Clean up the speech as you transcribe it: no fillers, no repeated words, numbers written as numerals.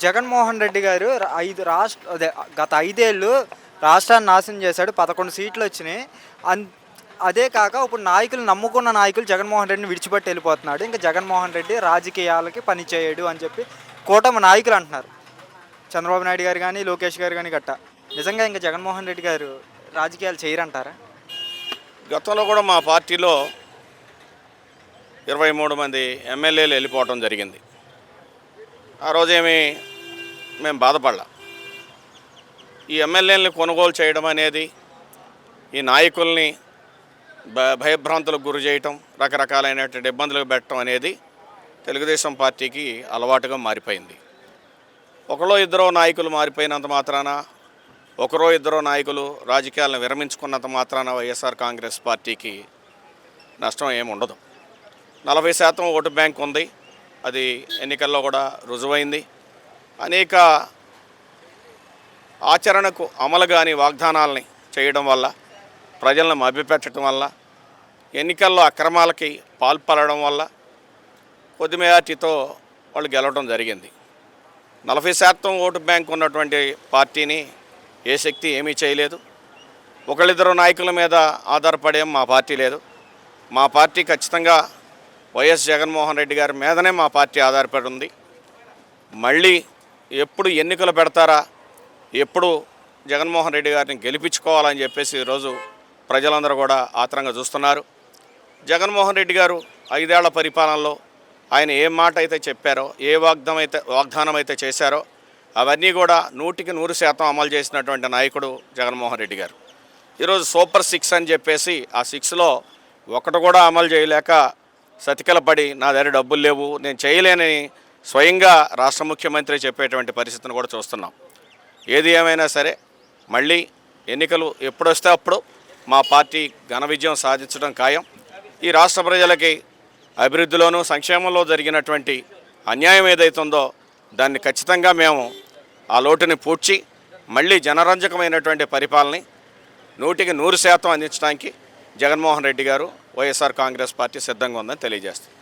జగన్మోహన్ రెడ్డి గారు గత 5 ఏళ్ళు రాష్ట్రాన్ని నాశనం చేశాడు. 11 సీట్లు వచ్చినాయి. అన్ అదే కాక ఇప్పుడు నమ్ముకున్న నాయకులు జగన్మోహన్ రెడ్డిని విడిచిపెట్టి వెళ్ళిపోతున్నాడు. ఇంకా జగన్మోహన్ రెడ్డి రాజకీయాలకి పని చేయడు అని చెప్పి కూటమి నాయకులు అంటున్నారు. చంద్రబాబు నాయుడు గారు కానీ, లోకేష్ గారు కానీ గట్టా. నిజంగా ఇంకా జగన్మోహన్ రెడ్డి గారు రాజకీయాలు చేయరంటారా? గతంలో కూడా మా పార్టీలో 23 మంది ఎమ్మెల్యేలు వెళ్ళిపోవడం జరిగింది. ఆ రోజేమి మేము బాధపడలా. ఈ ఎమ్మెల్యేలని కొనుగోలు చేయడం అనేది, ఈ నాయకుల్ని భయభ్రాంతులకు గురి చేయటం, రకరకాలైనటువంటి ఇబ్బందులకు పెట్టడం అనేది తెలుగుదేశం పార్టీకి అలవాటుగా మారిపోయింది. ఒకరో ఇద్దరో నాయకులు మారిపోయినంత మాత్రాన, ఒకరో ఇద్దరో నాయకులు రాజకీయాలను విరమించుకున్నంత మాత్రాన వైఎస్ఆర్ కాంగ్రెస్ పార్టీకి నష్టం ఏమి ఉండదు. 40% ఓటు బ్యాంక్ ఉంది. అది ఎన్నికల్లో కూడా రుజువైంది. అనేక ఆచరణకు అమలు కాని వాగ్దానాలని చేయడం వల్ల, ప్రజలను మభ్యపెట్టడం వల్ల, ఎన్నికల్లో అక్రమాలకి పాల్పడడం వల్ల కొద్ది మెజార్టీతో వాళ్ళు గెలవడం జరిగింది. 40% ఓటు బ్యాంక్ ఉన్నటువంటి పార్టీని ఏ శక్తి ఏమీ చేయలేదు. ఒకళ్ళిద్దరు నాయకుల మీద ఆధారపడేం మా పార్టీ లేదు. మా పార్టీ ఖచ్చితంగా వైఎస్ జగన్మోహన్ రెడ్డి గారి మీదనే మా పార్టీ ఆధారపడి ఉంది. మళ్ళీ ఎప్పుడు ఎన్నికలు పెడతారా, ఎప్పుడు జగన్మోహన్ రెడ్డి గారిని గెలిపించుకోవాలని చెప్పేసి ఈరోజు ప్రజలందరూ కూడా ఆత్రంగా చూస్తున్నారు. జగన్మోహన్ రెడ్డి గారు 5 ఏళ్ల పరిపాలనలో ఆయన ఏ మాట అయితే చెప్పారో, ఏ వాగ్దానం అయితే చేశారో అవన్నీ కూడా 100% అమలు చేసినటువంటి నాయకుడు జగన్మోహన్ రెడ్డి గారు. ఈరోజు సూపర్ 6 అని చెప్పేసి ఆ 6లో ఒకటి కూడా అమలు చేయలేక సతికిలపడి నా దగ్గర డబ్బులు లేవు, నేను చేయలేనని స్వయంగా రాష్ట్ర ముఖ్యమంత్రి చెప్పేటువంటి పరిస్థితిని కూడా చూస్తున్నాం. ఏది ఏమైనా సరే మళ్ళీ ఎన్నికలు ఎప్పుడొస్తే అప్పుడు మా పార్టీ ఘన విజయం సాధించడం ఖాయం. ఈ రాష్ట్ర ప్రజలకి అభివృద్ధిలోనూ సంక్షేమంలో జరిగినటువంటి అన్యాయం ఏదైతుందో దాన్ని ఖచ్చితంగా మేము ఆ లోటుని పూడ్చి మళ్ళీ జనరంజకమైనటువంటి పరిపాలనని 100% అందించడానికి జగన్మోహన్ రెడ్డి గారు, వైఎస్ఆర్ కాంగ్రెస్ పార్టీ సిద్ధంగా ఉందని తెలియజేస్తుంది.